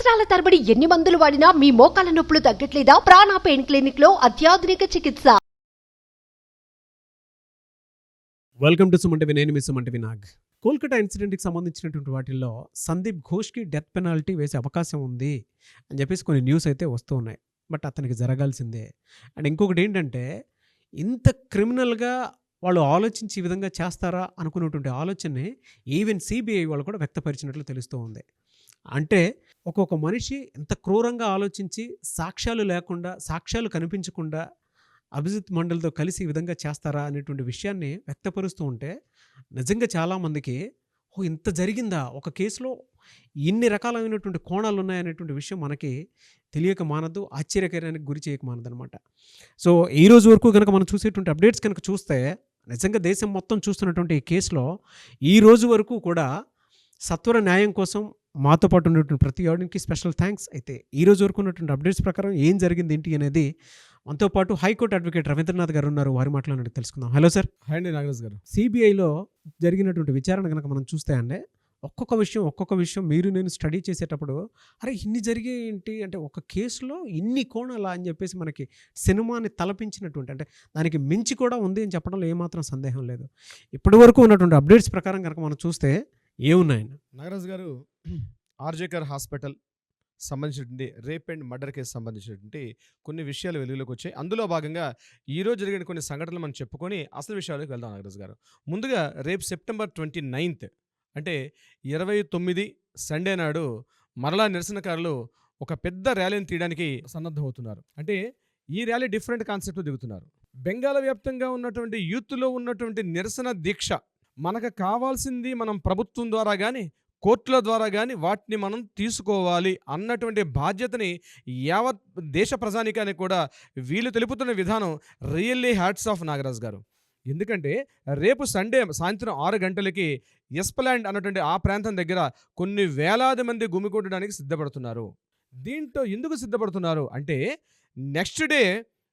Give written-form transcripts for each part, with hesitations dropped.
సంవత్సరాల తరబడి ఎన్ని మందులు వాడినా మీ మోకాల నొప్పులు తగ్గట్లేదా? ప్రాణ పెయిన్ క్లినిక్ లో అత్యాధునిక చికిత్స. వెల్కమ్ టు సుమంటి నేను మీ సుమంటి వినాగ్. కోల్కతా ఇన్సిడెంట్కి సంబంధించినటువంటి వాటిల్లో సందీప్ ఘోష్కి డెత్ పెనాల్టీ వేసే అవకాశం ఉంది అని చెప్పేసి కొన్ని న్యూస్ అయితే వస్తూ ఉన్నాయి. బట్ అతనికి జరగాల్సిందే. అండ్ ఇంకొకటి ఏంటంటే, ఇంత క్రిమినల్గా వాళ్ళు ఆలోచించి ఈ విధంగా చేస్తారా అనుకున్నటువంటి ఆలోచనని ఈవెన్ సిబిఐ వాళ్ళు కూడా వ్యక్తపరిచినట్లు తెలుస్తూ ఉంది. అంటే ఒక్కొక్క మనిషి ఎంత క్రూరంగా ఆలోచించి సాక్ష్యాలు లేకుండా, సాక్ష్యాలు కనిపించకుండా అభిజిత్ మండల్తో కలిసి ఈ విధంగా చేస్తారా అనేటువంటి విషయాన్ని వ్యక్తపరుస్తూ ఉంటే నిజంగా చాలామందికి ఇంత జరిగిందా, ఒక కేసులో ఇన్ని రకాలైనటువంటి కోణాలు ఉన్నాయనేటువంటి విషయం మనకి తెలియక మానదు, ఆశ్చర్యకరానికి గురి చేయక మానదనమాట. సో ఈ రోజు వరకు కనుక మనం చూసేటువంటి అప్డేట్స్ కనుక చూస్తే నిజంగా దేశం మొత్తం చూస్తున్నటువంటి ఈ కేసులో ఈ రోజు వరకు కూడా సత్వర న్యాయం కోసం మాతో పాటు ఉన్నటువంటి ప్రతి ఆడియన్కి స్పెషల్ థ్యాంక్స్. అయితే ఈ రోజు వరకు ఉన్నటువంటి అప్డేట్స్ ప్రకారం ఏం జరిగింది ఏంటి అనేది మనతో పాటు హైకోర్టు అడ్వకేట్ రవీంద్రనాథ్ గారు ఉన్నారు. వారి మాటలను తెలుసుకుందాం. Hello sir. హాయ్ అండి నాగరాజ్ గారు. సిబిఐలో జరిగినటువంటి విచారణ కనుక మనం చూస్తే అండి, ఒక్కొక్క విషయం మీరు నేను స్టడీ చేసేటప్పుడు అరే ఇన్ని జరిగే ఏంటి అంటే, ఒక కేసులో ఇన్ని కోణాలా అని చెప్పేసి మనకి సినిమాని తలపించినటువంటి, అంటే దానికి మించి కూడా ఉంది అని చెప్పడంలో ఏమాత్రం సందేహం లేదు. ఇప్పటి వరకు ఉన్నటువంటి అప్డేట్స్ ప్రకారం కనుక మనం చూస్తే ఏమున్నాయని నాగరాజ్ గారు, ఆర్జేకర్ హాస్పిటల్ సంబంధించినటువంటి రేప్ అండ్ మర్డర్ కేసు సంబంధించినటువంటి కొన్ని విషయాలు వెలుగులోకి వచ్చాయి. అందులో భాగంగా ఈరోజు జరిగిన కొన్ని సంఘటనలు మనం చెప్పుకొని అసలు విషయాలకు వెళ్దాం. నాగరాజ్ గారు, ముందుగా రేపు సెప్టెంబర్ 29 అంటే 29 సండే నాడు మరలా నిరసనకారులు ఒక పెద్ద ర్యాలీని తీయడానికి సన్నద్ధమవుతున్నారు. అంటే ఈ ర్యాలీ డిఫరెంట్ కాన్సెప్ట్ దిగుతున్నారు. బెంగాల్ వ్యాప్తంగా ఉన్నటువంటి యూత్లో ఉన్నటువంటి నిరసన దీక్ష, మనకు కావాల్సింది మనం ప్రభుత్వం ద్వారా కానీ కోర్టుల ద్వారా కానీ వాటిని మనం తీసుకోవాలి అన్నటువంటి బాధ్యతని యావత్ దేశ ప్రజానికానికి కూడా వీళ్ళు తెలుపుతున్న విధానం రియల్లీ హ్యాట్స్ ఆఫ్ నాగరాజ్ గారు. ఎందుకంటే రేపు సండే సాయంత్రం 6 గంటలకి ఎస్ప్లాండ్ అన్నటువంటి ఆ ప్రాంతం దగ్గర కొన్ని వేలాది మంది గుమికూడడానికి సిద్ధపడుతున్నారు. దీంట్లో ఎందుకు సిద్ధపడుతున్నారు అంటే, నెక్స్ట్ డే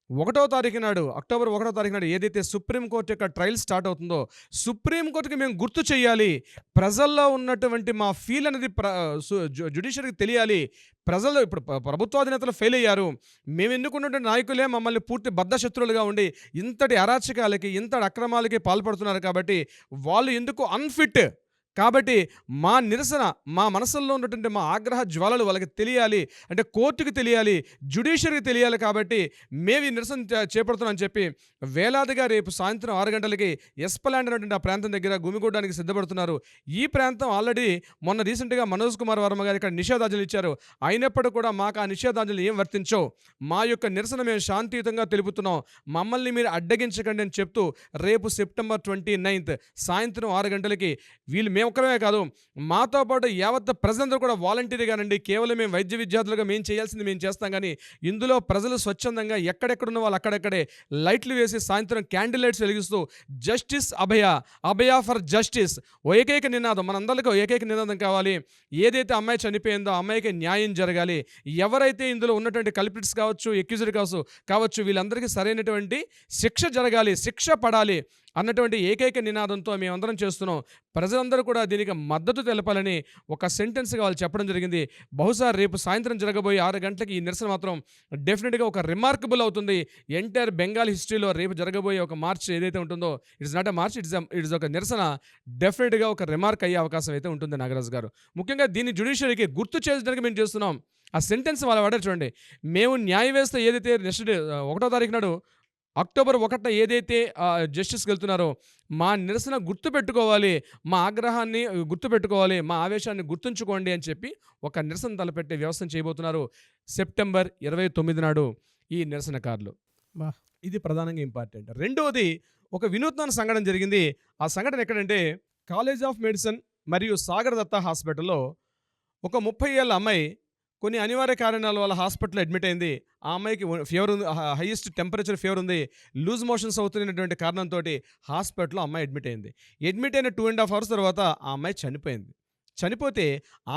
1వ తారీఖు నాడు, అక్టోబర్ 1వ తారీఖు నాడు ఏదైతే సుప్రీంకోర్టు యొక్క ట్రయల్ స్టార్ట్ అవుతుందో, సుప్రీంకోర్టుకి మేము గుర్తు చేయాలి, ప్రజల్లో ఉన్నటువంటి మా ఫీల్ అనేది జ్యుడిషియరీకి తెలియాలి. ప్రజలు ఇప్పుడు ప్రభుత్వాధినేతలు ఫెయిల్ అయ్యారు, మేము ఎన్నుకున్నటువంటి నాయకులే మమ్మల్ని పూర్తి బద్ధశత్రులుగా ఉండి ఇంతటి అరాచకాలకి, ఇంతటి అక్రమాలకి పాల్పడుతున్నారు కాబట్టి వాళ్ళు ఎందుకు అన్ఫిట్, కాబట్టి మా నిరసన, మా మనసుల్లో ఉన్నటువంటి మా ఆగ్రహ జ్వాలలు వాళ్ళకి తెలియాలి, అంటే కోర్టుకి తెలియాలి, జ్యుడిషియరీకి తెలియాలి, కాబట్టి మేము ఈ నిరసన చేపడుతున్నామని చెప్పి వేలాదిగా రేపు సాయంత్రం 6 గంటలకి ఎస్ప్లాండ్ అనేటువంటి ఆ ప్రాంతం దగ్గర గుమిగూడడానికి సిద్ధపడుతున్నారు. ఈ ప్రాంతం ఆల్రెడీ మొన్న రీసెంట్గా మనోజ్ కుమార్ వర్మ గారు ఇక్కడ నిషేధాజ్ఞలు ఇచ్చారు. అయినప్పటికీ కూడా మాకు ఆ నిషేధాజ్ఞలు ఏం వర్తించవు, మా యొక్క నిరసన మేము శాంతియుతంగా తెలుపుతున్నాం, మమ్మల్ని మీరు అడ్డగించకండి అని చెప్తూ రేపు సెప్టెంబర్ 29 సాయంత్రం 6 గంటలకి వీళ్ళు మేము ఒక్కరమే కాదు, మాతో పాటు యావత్ ప్రజలందరూ కూడా వాలంటీర్గానండి, కేవలం మేము వైద్య విద్యార్థులుగా మేము చేయాల్సింది మేము చేస్తాం, కానీ ఇందులో ప్రజలు స్వచ్ఛందంగా ఎక్కడెక్కడున్న వాళ్ళు అక్కడెక్కడే లైట్లు వేసి సాయంత్రం క్యాండిల్ లైట్స్ వెలిగిస్తూ justice Abhaya, Abhaya for justice ఏకైక నినాదం, మనందరికీ ఏకైక నినాదం కావాలి. ఏదైతే అమ్మాయి చనిపోయిందో ఆ అమ్మాయికి న్యాయం జరగాలి, ఎవరైతే ఇందులో ఉన్నటువంటి కల్పిట్స్ కావచ్చు, ఎక్యూజ్డ్ కావచ్చు వీళ్ళందరికీ సరైనటువంటి శిక్ష జరగాలి, శిక్ష పడాలి అన్నటువంటి ఏకైక నినాదంతో మేమందరం చేస్తున్నాం. ప్రజలందరూ కూడా దీనికి మద్దతు తెలపాలని ఒక సెంటెన్స్గా వాళ్ళు చెప్పడం జరిగింది. బహుశా రేపు సాయంత్రం జరగబోయే 6 గంటలకి ఈ నిరసన మాత్రం డెఫినెట్గా ఒక రిమార్కబుల్ అవుతుంది. ఎంటైర్ బెంగాల్ హిస్టరీలో రేపు జరగబోయే ఒక మార్చ్ ఏదైతే ఉంటుందో, it's not a March, it's ఒక నిరసన డెఫినెట్గా ఒక రిమార్క్ అయ్యే అవకాశం అయితే ఉంటుంది నాగరాజ్ గారు. ముఖ్యంగా దీన్ని జ్యుడిషియరీకి గుర్తు చేయడానికి మేము చేస్తున్నాం. ఆ సెంటెన్స్ వాళ్ళు వాడారు చూడండి, మేము న్యాయ వ్యవస్థ ఏదైతే నెక్స్ట్ డే 1వ తారీఖు నాడు అక్టోబర్ 1న ఏదైతే జస్టిస్కి వెళ్తున్నారో మా నిరసన గుర్తుపెట్టుకోవాలి, మా ఆగ్రహాన్ని గుర్తుపెట్టుకోవాలి, మా ఆవేశాన్ని గుర్తుంచుకోండి అని చెప్పి ఒక నిరసన తలపెట్టే వ్యవస్థను చేయబోతున్నారు సెప్టెంబర్ 29 నాడు ఈ నిరసనకారులు. ఇది ప్రధానంగా ఇంపార్టెంట్. రెండవది, ఒక వినూత్న సంఘటన జరిగింది. ఆ సంఘటన ఎక్కడంటే, కాలేజ్ ఆఫ్ మెడిసిన్ మరియు సాగర్ దత్తా హాస్పిటల్లో ఒక 30 ఏళ్ళ అమ్మాయి కొన్ని అనివార్య కారణాల వల్ల హాస్పిటల్లో అడ్మిట్ అయింది. ఆ అమ్మాయికి ఫీవర్ ఉంది, హైయెస్ట్ టెంపరేచర్ ఫీవర్ ఉంది, లూజ్ మోషన్స్ అవుతున్నటువంటి కారణంతో హాస్పిటల్లో అమ్మాయి అడ్మిట్ అయింది. అడ్మిట్ అయిన 2.5 hours తర్వాత ఆ అమ్మాయి చనిపోయింది. చనిపోతే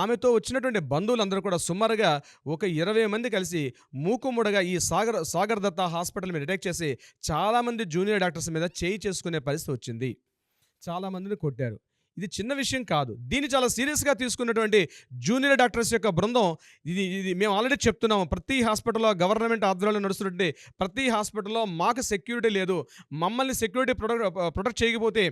ఆమెతో వచ్చినటువంటి బంధువులందరూ కూడా సుమారుగా ఒక 20 మంది కలిసి మూకుమ్మడిగా ఈ సాగర్ దత్తా హాస్పిటల్ మీద అటాక్ చేసి చాలామంది జూనియర్ డాక్టర్స్ మీద చేయి చేసుకునే పరిస్థితి వచ్చింది. చాలామందిని కొట్టారు. ఇది చిన్న విషయం కాదు. దీన్ని చాలా సీరియస్గా తీసుకున్నటువంటి జూనియర్ డాక్టర్స్ యొక్క బృందం ఇది మేము ఆల్రెడీ చెప్తున్నాము. ప్రతి హాస్పిటల్లో గవర్నమెంట్ ఆధ్వర్యంలో నడుస్తున్నటువంటి ప్రతి హాస్పిటల్లో మాకు సెక్యూరిటీ లేదు, మమ్మల్ని సెక్యూరిటీ ప్రొటెక్ట్ చేయకపోతే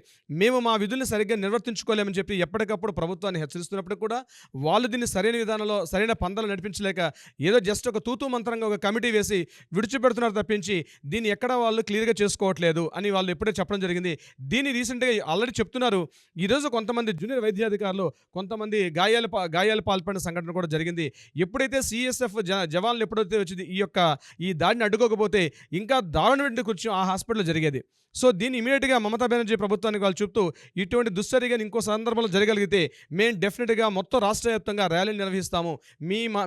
మేము మా విధుల్ని సరిగ్గా నిర్వర్తించుకోలేమని చెప్పి ఎప్పటికప్పుడు ప్రభుత్వాన్ని హెచ్చరిస్తున్నప్పుడు కూడా వాళ్ళు దీన్ని సరైన విధానంలో సరైన పందాలు నడిపించలేక ఏదో జస్ట్ ఒక తూతూ మంత్రంగా ఒక కమిటీ వేసి విడిచిపెడుతున్నారు తప్పించి దీన్ని ఎక్కడ వాళ్ళు క్లియర్గా చేసుకోవట్లేదు అని వాళ్ళు ఎప్పుడే చెప్పడం జరిగింది. దీన్ని రీసెంట్గా ఆల్రెడీ చెప్తున్నారు. ఈరోజు కొంతమంది జూనియర్ వైద్యాధికారులు కొంతమంది గాయాలు పాల్పడిన సంఘటన కూడా జరిగింది. ఎప్పుడైతే సిఎస్ఎఫ్ జవాన్లు ఎప్పుడైతే వచ్చింది ఈ దాడిని అడ్డుకోకపోతే ఇంకా దారుణమైన కూర్చొని ఆ హాస్పిటల్లో జరిగేది. సో దీన్ని ఇమీడియట్గా మమతా బెనర్జీ ప్రభుత్వానికి వాళ్ళు చెప్తూ ఇటువంటి దుశ్చర్యగా ఇంకో సందర్భంలో జరగలిగితే మేము డెఫినెట్గా మొత్తం రాష్ట్ర వ్యాప్తంగా ర్యాలీని నిర్వహిస్తాము.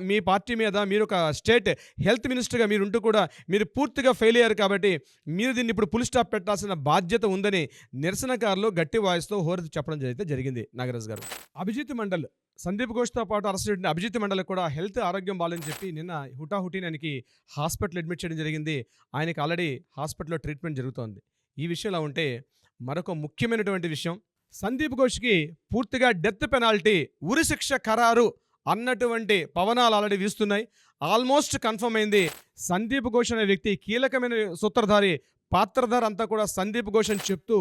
మీ పార్టీ మీద మీరు ఒక స్టేట్ హెల్త్ మినిస్టర్గా మీరు ఉంటూ కూడా మీరు పూర్తిగా ఫెయిల్ అయ్యారు కాబట్టి మీరు దీన్ని ఇప్పుడు ఫుల్ స్టాప్ పెట్టాల్సిన బాధ్యత ఉందని నిరసనకారులు గట్టి వాయిస్తో హోరెత్తి చెప్పడం జరిగింది. నాగరాజ్ గారు, అభిజిత్ మండల్ సందీప్ ఘోష్తో పాటు అరెస్ట్ చేసిన అభిజిత్ మండల్ కూడా హెల్త్ ఆరోగ్యం బాగాలని చెప్పి నిన్న హుటాహుటిని ఆయనకి హాస్పిటల్ అడ్మిట్ చేయడం జరిగింది. ఆయనకి ఆల్రెడీ హాస్పిటల్లో ట్రీట్మెంట్ జరుగుతోంది. ఈ విషయంలో ఉంటే మరొక ముఖ్యమైనటువంటి విషయం, సందీప్ ఘోష్కి పూర్తిగా డెత్ పెనాల్టీ, ఉరిశిక్ష ఖరారు అన్నటువంటి పవనాలు ఆల్రెడీ వీస్తున్నాయి. ఆల్మోస్ట్ కన్ఫర్మ్ అయింది. సందీప్ ఘోష్ అనే వ్యక్తి కీలకమైన సూత్రధారి, పాత్రధారి అంతా కూడా సందీప్ ఘోష్ అని చెప్తూ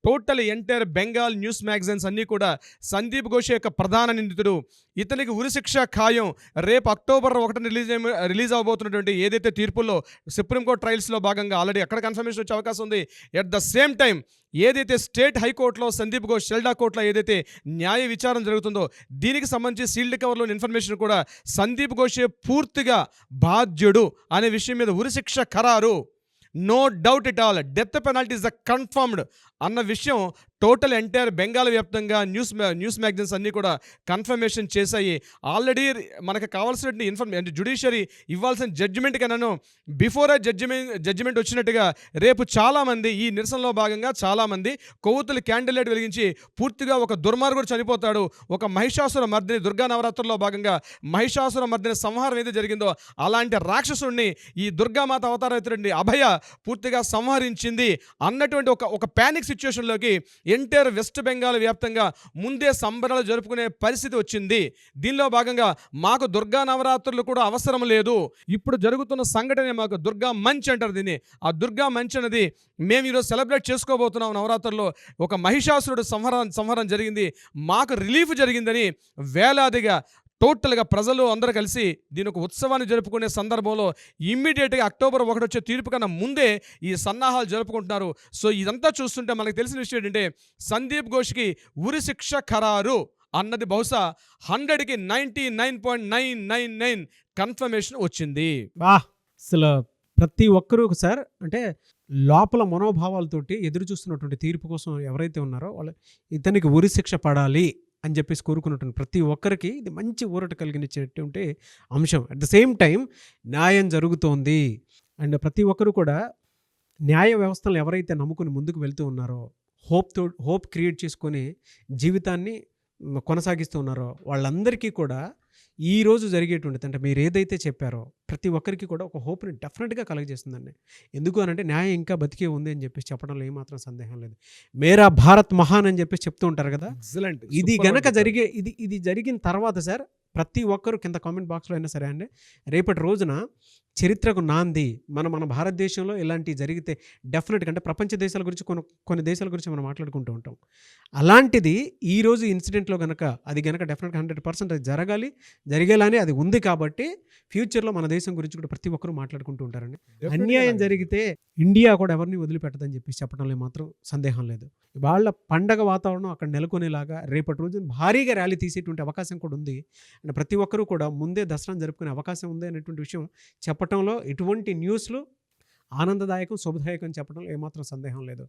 total entire Bengal news magazines అన్నీ కూడా సందీప్ ఘోష్ యొక్క ప్రధాన నిందితుడు, ఇతనికి ఉరిశిక్ష ఖాయం, రేపు అక్టోబర్ 1 రిలీజ్ అవబోతున్నటువంటి ఏదైతే తీర్పుల్లో సుప్రీంకోర్టు ట్రయల్స్లో భాగంగా ఆల్రెడీ అక్కడ కన్ఫర్మేషన్ వచ్చే అవకాశం ఉంది. ఎట్ ద సేమ్ టైం ఏదైతే స్టేట్ హైకోర్టులో సందీప్ ఘోష్ షెల్డా కోర్టులో ఏదైతే న్యాయ విచారణ జరుగుతుందో దీనికి సంబంధించి సీల్డ్ కవర్లోని ఇన్ఫర్మేషన్ కూడా సందీప్ ఘోషే పూర్తిగా బాధ్యుడు అనే విషయం మీద ఉరిశిక్ష ఖరారు, no doubt at all, death penalty is the confirmed అన్న విషయం టోటల్ ఎంటైర్ బెంగాల్ వ్యాప్తంగా న్యూస్ మ్యాగజైన్స్ అన్నీ కూడా కన్ఫర్మేషన్ చేశాయి. ఆల్రెడీ మనకు కావాల్సిన ఇన్ఫర్మేషన్ జ్యుడిషియరీ ఇవ్వాల్సిన జడ్జిమెంట్ కన్నాను బిఫోర్ ఆ జడ్జిమెంట్ వచ్చినట్టుగా రేపు చాలామంది ఈ నిరసనలో భాగంగా చాలామంది కొవ్వొత్తులు క్యాండిల్ వెలిగించి పూర్తిగా ఒక దుర్మార్గుడు చనిపోతాడు, ఒక మహిషాసుర మర్దిని, దుర్గా నవరాత్రుల్లో భాగంగా మహిషాసుర మర్దిని సంహారం ఏదైతే జరిగిందో అలాంటి రాక్షసుడిని ఈ దుర్గామాత అవతారమైనటువంటి అభయ పూర్తిగా సంహరించింది అన్నటువంటి ఒక పానిక్ సిచ్యువేషన్లోకి ఎంటైర్ వెస్ట్ బెంగాల్ వ్యాప్తంగా ముందే సంబరాలు జరుపుకునే పరిస్థితి వచ్చింది. దీనిలో భాగంగా మాకు దుర్గా నవరాత్రులు కూడా అవసరం లేదు, ఇప్పుడు జరుగుతున్న సంఘటన మాకు దుర్గా మంచ్ అంటారు దీన్ని. ఆ దుర్గా మంచ్ అనేది మేము ఈరోజు సెలబ్రేట్ చేసుకోబోతున్నాం. నవరాత్రుల్లో ఒక మహిషాసురుడు సంహారం జరిగింది, మాకు రిలీఫ్ జరిగిందని వేలాదిగా టోటల్గా ప్రజలు అందరూ కలిసి దీని ఒక ఉత్సవాన్ని జరుపుకునే సందర్భంలో ఇమ్మీడియట్గా అక్టోబర్ 1 వచ్చే తీర్పు కన్నా ముందే ఈ సన్నాహాలు జరుపుకుంటున్నారు. సో ఇదంతా చూస్తుంటే మనకు తెలిసిన విషయం ఏంటంటే సందీప్ ఘోష్కి ఉరిశిక్ష ఖరారు అన్నది బహుశా 100కి 99.999 కన్ఫర్మేషన్ వచ్చింది. అసలు ప్రతి ఒక్కరూ సార్ అంటే లోపల మనోభావాలతోటి ఎదురు చూస్తున్నటువంటి తీర్పు కోసం ఎవరైతే ఉన్నారో వాళ్ళు ఇతనికి ఉరిశిక్ష పడాలి అని చెప్పేసి కోరుకున్నటువంటి ప్రతి ఒక్కరికి ఇది మంచి ఊరట కలిగించేటువంటి అంశం. అట్ ద సేమ్ టైం న్యాయం జరుగుతోంది అండ్ ప్రతి ఒక్కరు కూడా న్యాయ వ్యవస్థలను ఎవరైతే నమ్ముకుని ముందుకు వెళ్తూ ఉన్నారో హోప్ క్రియేట్ చేసుకొని జీవితాన్ని కొనసాగిస్తూ ఉన్నారో వాళ్ళందరికీ కూడా ఈరోజు జరిగేటువంటిది అంటే మీరు ఏదైతే చెప్పారో ప్రతి ఒక్కరికి కూడా ఒక హోప్ని డెఫినెట్గా కలగజేస్తుందండి. ఎందుకు అనంటే న్యాయం ఇంకా బతికే ఉంది అని చెప్పేసి చెప్పడంలో ఏమాత్రం సందేహం లేదు. మేరా భారత్ మహాన్ అని చెప్పేసి చెప్తూ ఉంటారు కదా. ఎక్సలెంట్. ఇది గనక ఇది జరిగిన తర్వాత సార్ ప్రతి ఒక్కరు కింద కామెంట్ బాక్స్లో అయినా సరే అండి రేపటి రోజున చరిత్రకు నాంది మన భారతదేశంలో ఇలాంటివి జరిగితే డెఫినెట్గా అంటే ప్రపంచ దేశాల గురించి కొన్ని దేశాల గురించి మనం మాట్లాడుకుంటూ ఉంటాం. అలాంటిది ఈరోజు ఇన్సిడెంట్లో కనుక అది కనుక డెఫినెట్గా 100% అది జరిగేలానే అది ఉంది కాబట్టి ఫ్యూచర్లో మన దేశం గురించి కూడా ప్రతి ఒక్కరూ మాట్లాడుకుంటూ ఉంటారండి. అన్యాయం జరిగితే ఇండియా కూడా ఎవరిని వదిలిపెట్టదని చెప్పేసి చెప్పడంలో మాత్రం సందేహం లేదు. వాళ్ళ పండగ వాతావరణం అక్కడ నెలకొనేలాగా రేపటి రోజు భారీగా ర్యాలీ తీసేటువంటి అవకాశం కూడా ఉంది. అండ్ ప్రతి ఒక్కరూ కూడా ముందే దసరాను జరుపుకునే అవకాశం ఉంది అనేటువంటి విషయం చెప్పడంలో ఎటువంటి న్యూస్లు ఆనందదాయకం శుభదాయకం చెప్పడంలో ఏమాత్రం సందేహం లేదు.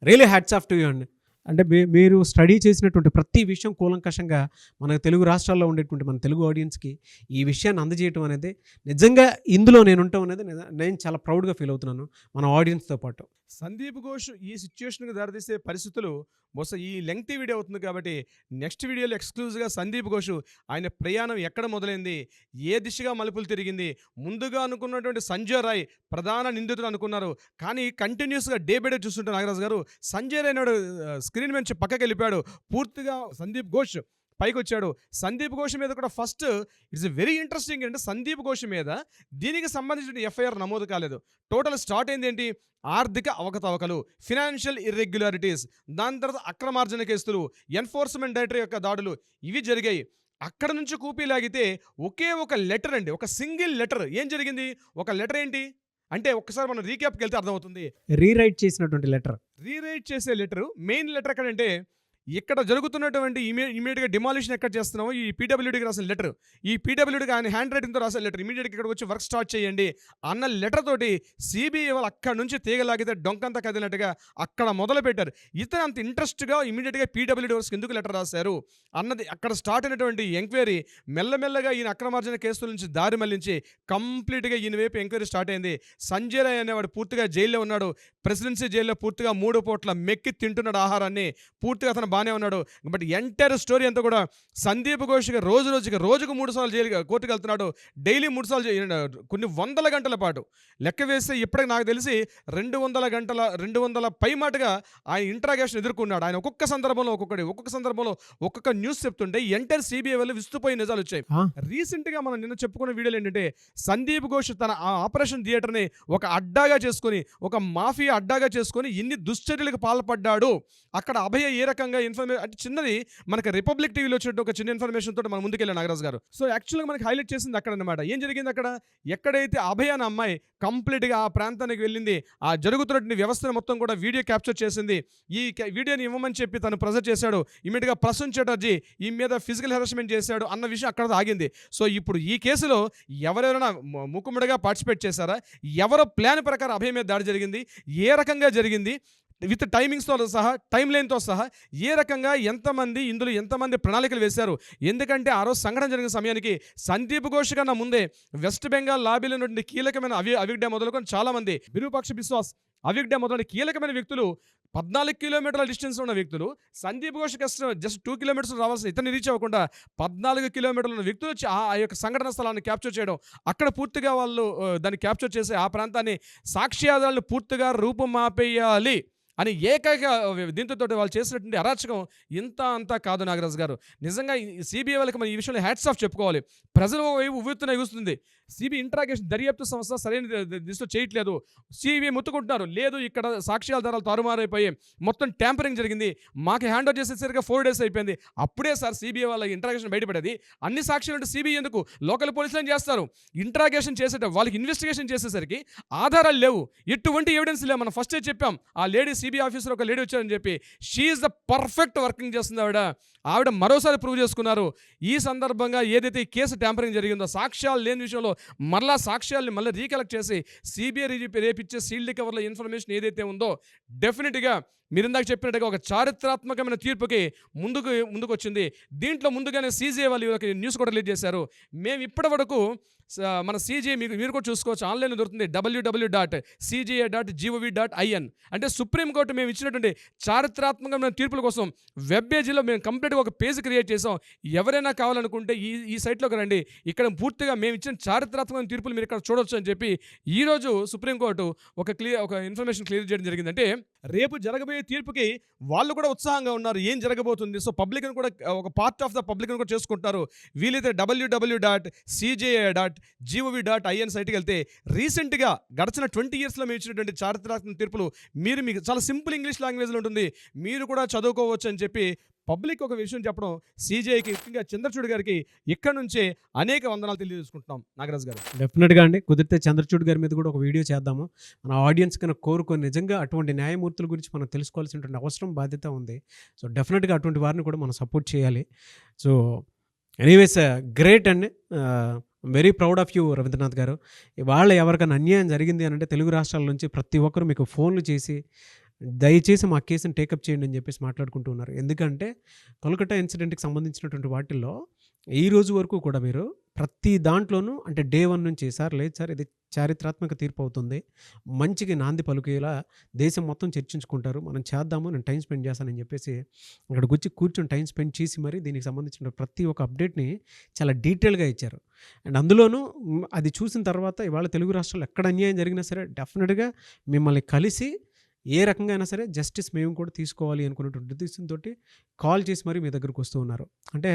Really hats off to you అండి. అంటే మీరు స్టడీ చేసినటువంటి ప్రతి విషయం కూలంకషంగా మన తెలుగు రాష్ట్రాల్లో ఉండేటువంటి మన తెలుగు ఆడియన్స్కి ఈ విషయాన్ని అందజేయటం అనేది నిజంగా ఇందులో నేను ఉండటం అనేది నేను చాలా ప్రౌడ్గా ఫీల్ అవుతున్నాను మన ఆడియన్స్తో పాటు. సందీప్ ఘోష్ ఈ సిచ్యువేషన్కి దారితీసే పరిస్థితులు బహుశా ఈ లెంగ్తీ వీడియో అవుతుంది కాబట్టి నెక్స్ట్ వీడియోలో ఎక్స్క్లూజివ్గా సందీప్ ఘోష్ ఆయన ప్రయాణం ఎక్కడ మొదలైంది, ఏ దిశగా మలుపులు తిరిగింది, ముందుగా అనుకున్నటువంటి సంజయ్ రాయ్ ప్రధాన నిందితుడు అనుకున్నారు, కానీ కంటిన్యూస్గా డే బై డే చూస్తుంటే నాగరాజు గారు సంజయ్ రాయ్ నాడు స్క్రీన్ నుంచి పక్కకి వెళ్ళిపోయాడు, పూర్తిగా సందీప్ ఘోష్ పైకి వచ్చాడు. సందీప్ ఘోష్ మీద కూడా ఫస్ట్ ఇట్స్ వెరీ ఇంట్రెస్టింగ్ అంటే సందీప్ ఘోష్ మీద దీనికి సంబంధించిన ఎఫ్ఐఆర్ నమోదు కాలేదు. టోటల్ స్టార్ట్ అయింది ఏంటి, ఆర్థిక అవకతవకలు, ఫినాన్షియల్ ఇర్రెగ్యులారిటీస్, దాని తర్వాత అక్రమార్జన కేసులు, ఎన్ఫోర్స్మెంట్ డైరెక్టర్ యొక్క దాడులు ఇవి జరిగాయి. అక్కడ నుంచి కూపీ లాగితే ఒకే ఒక లెటర్ అండి, ఒక సింగిల్ లెటర్. ఏం జరిగింది, ఒక లెటర్ ఏంటి అంటే ఒక్కసారి మనం రీక్యాప్కి వెళ్తే అర్థమవుతుంది. రీరైట్ చేసినటువంటి లెటర్, రీరైట్ చేసే లెటర్, మెయిన్ లెటర్ ఎక్కడంటే ఇక్కడ జరుగుతున్నటువంటి ఇమీడియట్గా డిమాలిషన్ ఎక్కడ చేస్తున్నామో ఈ పీడబ్ల్యూడీకి రాసిన లెటర్, ఈ పీడబ్ల్యూడీకి ఆయన హ్యాండ్ రైటింగ్తో రాసిన లెటర్, ఇమీడియట్గా ఇక్కడికి వచ్చి వర్క్ స్టార్ట్ చేయండి అన్న లెటర్ తోటి సిబిఐ వాళ్ళు అక్కడ నుంచి తీగలాగితే డొంకంతా కదిలినట్టుగా అక్కడ మొదలు పెట్టారు. ఇతను అంత ఇంట్రెస్ట్గా ఇమీడియట్గా పీడబ్ల్యూడీ వర్క్స్కి ఎందుకు లెటర్ రాశారు అన్నది అక్కడ స్టార్ట్ అయినటువంటి ఎంక్వైరీ మెల్లమెల్లగా ఈయన అక్రమార్జన కేసుల నుంచి దారి మళ్లించి కంప్లీట్గా ఈయన వైపు ఎంక్వైరీ స్టార్ట్ అయింది. సంజయ్ రాయ్ అనేవాడు పూర్తిగా జైల్లో ఉన్నాడు, ప్రెసిడెన్సీ జైల్లో పూర్తిగా 3 పూట్ల మెక్కి తింటున్నాడు ఆహారాన్ని, పూర్తిగా అతను బాగానే ఉన్నాడు. బట్ ఎంటైర్ స్టోరీ అంతా కూడా సందీప్ ఘోష్గా రోజుకు 3 సార్లు జైలు కోర్టుకు వెళ్తున్నాడు, డైలీ 3 సార్లు కొన్ని వందల గంటల పాటు లెక్క వేస్తే ఇప్పటికి నాకు తెలిసి 200 పై మాటగా ఆయన ఇంట్రాగేషన్ ఎదుర్కొన్నాడు. ఆయన ఒక్కొక్క సందర్భంలో ఒక్కొక్క న్యూస్ చెప్తుంటే ఎంటైర్ సిబిఐ వల్ల విస్తుపోయి నిజాలు వచ్చాయి. రీసెంట్గా మనం నిన్న చెప్పుకున్న వీడియోలు ఏంటంటే సందీప్ ఘోష్ తన ఆ ఆపరేషన్ థియేటర్ని ఒక అడ్డాగా చేసుకొని, ఒక మాఫియా అడ్డాగా చేసుకొని ఇన్ని దుశ్చర్యలకు పాల్పడ్డాడు. అక్కడ అభయ ఏ రకంగా ఇన్ఫర్మేషన్ అంటే చిన్నది మనకి రిపబ్లిక్ టీవీలో వచ్చేట్టు ఒక చిన్న ఇన్ఫర్మేషన్ తోటి మనం ముందుకెళ్ళాం నాగరాజు గారు. సో యాక్చువల్గా మనకి హైలైట్ చేసింది అక్కడ అనమాట. ఏం జరిగింది అక్కడ, ఎక్కడైతే అభయ అనే అమ్మాయి కంప్లీట్గా ఆ ప్రాంతానికి వెళ్ళింది, ఆ జరుగుతున్నటువంటి వ్యవస్థను మొత్తం కూడా వీడియో క్యాప్చర్ చేసింది. ఈ వీడియోని ఇవ్వమని చెప్పి తను ప్రెజర్ చేశాడు. ఇమీడియట్గా ప్రసూన్ చటర్జీ ఈ మీద ఫిజికల్ హెరాస్మెంట్ చేశాడు అన్న విషయం అక్కడ ఆగింది. సో ఇప్పుడు ఈ కేసులో ఎవరెవరైనా మూకుమ్మడిగా పార్టిసిపేట్ చేశారా, ఎవరో ప్లాన్ ప్రకారం అభయ మీద దాడి జరిగింది, ఏ రకంగా జరిగింది, విత్ టైమింగ్స్తో సహా, టైం లైన్తో సహా ఏ రకంగా ఎంతమంది ప్రణాళికలు వేశారు. ఎందుకంటే ఆ రోజు సంఘటన జరిగిన సమయానికి సందీప్ ఘోష్ కన్నా ముందే వెస్ట్ బెంగాల్ లాబీలో నుండి కీలకమైన అవిగ్డే మొదలుకొని చాలామంది, విరూపాక్ష బిశ్వాస్, అవిగ్డే మొదలైన కీలకమైన వ్యక్తులు, 14 కిలోమీటర్ల డిస్టెన్స్ ఉన్న వ్యక్తులు, సందీప్ ఘోష్ జస్ట్ 2 కిలోమీటర్స్ రావాల్సిన ఇతన్ని రీచ్ అవ్వకుండా 14 కిలోమీటర్ల ఉన్న వ్యక్తులు వచ్చి ఆ యొక్క సంఘటన స్థలాన్ని క్యాప్చర్ చేయడం, అక్కడ పూర్తిగా వాళ్ళు దాన్ని క్యాప్చర్ చేసి ఆ ప్రాంతాన్ని సాక్ష్యాధారాలను పూర్తిగా రూపుమాపేయాలి అని ఏకైక దీంతో వాళ్ళు చేసినటువంటి అరాచకం ఇంత అంతా కాదు నాగరాజు గారు. నిజంగా సిబిఐ వాళ్ళకి మనం ఈ విషయంలో హ్యాట్స్ ఆఫ్ చెప్పుకోవాలి. ప్రజలు ఉవ్వెత్తున సిబిఐ ఇంట్రాగేషన్ దర్యాప్తు సంస్థ సరైన దిశలో చేయట్లేదు, సిబిఐ ముత్తుకుంటున్నారు, లేదు ఇక్కడ సాక్ష్యాధారాలు తారుమారైపోయి మొత్తం ట్యాంపరింగ్ జరిగింది, మాకు హ్యాండ్ ఓవర్ చేసేసరికి 4 days అయిపోయింది, అప్పుడే సార్ సిబిఐ వాళ్ళ ఇంట్రాగేషన్ బయటపడేది. అన్ని సాక్ష్యాలు అంటే సిబిఐ ఎందుకు, లోకల్ పోలీసులు చేస్తారు. ఇంట్రాగేషన్ వాళ్ళకి ఇన్వెస్టిగేషన్ చేసేసరికి ఆధారాలు లేవు, ఎటువంటి ఎవిడెన్స్ లేవు. మనం ఫస్టే చెప్పాం, ఆ లేడీ సిబిఐ ఆఫీసర్ ఒక లేడీ వచ్చారని చెప్పి, షీఈస్ ద పర్ఫెక్ట్ వర్కింగ్ చేస్తుంది ఆవిడ మరోసారి ప్రూవ్ చేసుకున్నారు. ఈ సందర్భంగా ఏదైతే ఈ కేసు ట్యాంపరింగ్ జరిగిందో, సాక్ష్యాలు లేని విషయంలో మళ్ళా సాక్ష్యాలని రీకలెక్ట్ చేసి సిబిఐ రేపిచ్చే సీల్డ్ కవర్ల ఇన్ఫర్మేషన్ ఏదైతే ఉందో డెఫినెట్గా మీరు ఇందాక చెప్పినట్టుగా ఒక చారిత్రాత్మకమైన తీర్పుకి ముందుకు వచ్చింది. దీంట్లో ముందుగానే సీజీఐ వాళ్ళు న్యూస్ కూడా రిలీజ్ చేశారు. మేము ఇప్పటి వరకు మన సీజీఐ మీరు కూడా చూసుకోవచ్చు, ఆన్లైన్లో దొరుకుతుంది, www.cga.gov.in. అంటే సుప్రీంకోర్టు మేము ఇచ్చినటువంటి చారిత్రాత్మకమైన తీర్పుల కోసం వెబ్ పేజీలో మేము కంప్లీట్గా ఒక పేజ్ క్రియేట్ చేసాం. ఎవరైనా కావాలనుకుంటే ఈ సైట్లోకి రండి, ఇక్కడ పూర్తిగా మేము ఇచ్చిన చారిత్రాత్మకమైన తీర్పులు మీరు ఇక్కడ చూడొచ్చు అని చెప్పి ఈరోజు సుప్రీంకోర్టు ఒక ఇన్ఫర్మేషన్ క్లియర్ చేయడం జరిగిందంటే రేపు జరగబోయే తీర్పుకి వాళ్ళు కూడా ఉత్సాహంగా ఉన్నారు, ఏం జరగబోతుంది. సో పబ్లిక్ కూడా ఒక పార్ట్ ఆఫ్ ద పబ్లిక్ కూడా చేసుకుంటారు. వీలైతే www.cja.gov.in సైట్కి వెళ్తే రీసెంట్గా గడిచిన 20 yearsలో మేము ఇచ్చినటువంటి చారిత్రాత్మక తీర్పులు మీకు చాలా సింపుల్ ఇంగ్లీష్ లాంగ్వేజ్లో ఉంటుంది, మీరు కూడా చదువుకోవచ్చు అని చెప్పి పబ్లిక్ ఒక విషయం చెప్పడం సీజేఐకి, ముఖ్యంగా చంద్రచూడ్ గారికి ఇక్కడ నుంచే అనేక వందనాలు తెలియజేసుకుంటున్నాం నాగరాజు గారు. డెఫినెట్గా అండి, కుదిరితే చంద్రచూడ్ గారి మీద కూడా ఒక వీడియో చేద్దాము. మన ఆడియన్స్ కన్నా కోరుకొని నిజంగా అటువంటి న్యాయమూర్తుల గురించి మనం తెలుసుకోవాల్సినటువంటి అవసరం, బాధ్యత ఉంది. సో డెఫినెట్గా అటువంటి వారిని కూడా మనం సపోర్ట్ చేయాలి. సో ఎనీవేస్ గ్రేట్ అండి, very proud of you Ravindranath garu. ఇవాళ ఎవరికైనా అన్యాయం జరిగింది అని అంటే తెలుగు రాష్ట్రాల నుంచి ప్రతి ఒక్కరు మీకు ఫోన్లు చేసి దయచేసి మా కేసుని టేకప్ చేయండి అని చెప్పేసి మాట్లాడుకుంటూ ఉన్నారు. ఎందుకంటే కోల్కతా ఇన్సిడెంట్కి సంబంధించినటువంటి వాటిల్లో ఈ రోజు వరకు కూడా మీరు ప్రతి దాంట్లోనూ అంటే డే 1 నుంచి సార్ లేదు సార్ ఇది చారిత్రాత్మక తీర్పు అవుతుంది. మంచికి నాంది పలికేలా దేశం మొత్తం చర్చించుకుంటారు. మనం చేద్దాము. నేను టైం స్పెండ్ చేస్తానని చెప్పేసి అక్కడికొచ్చి కూర్చొని టైం స్పెండ్ చేసి మరి దీనికి సంబంధించిన ప్రతి ఒక్క అప్డేట్‌ని చాలా డీటెయిల్‌గా ఇచ్చారు. అండ్ అందులోనూ అది చూసిన తర్వాత ఇవాళ తెలుగు రాష్ట్రాల్లో ఎక్కడ అన్యాయం జరిగినా సరే డెఫినిట్‌గా మిమ్మల్ని కలిసి ఏ రకంగా అయినా సరే జస్టిస్ మేము కూడా తీసుకోవాలి అనుకున్నటువంటి ఉద్దేశంతోటి కాల్ చేసి మరి మీ దగ్గరకు వస్తూ ఉన్నారు. అంటే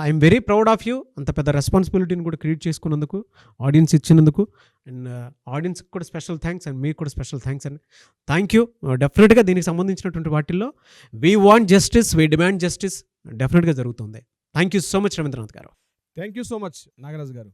I'm very proud of you. అంత పెద్ద రెస్పాన్సిబిలిటీని కూడా క్రియేట్ చేసుకున్నందుకు, ఆడియన్స్ ఇచ్చినందుకు అండ్ ఆడియన్స్‌కి కూడా స్పెషల్ థ్యాంక్స్ అండ్ మీకు కూడా స్పెషల్ థ్యాంక్స్ అండి. Thank you. డెఫినెట్‌గా దీనికి సంబంధించినటువంటి వాటిల్లో we want justice, we demand justice డెఫినెట్‌గా జరుగుతుంది. Thank you so much Ravindranath గారు. Thank you so much Nagaraju గారు.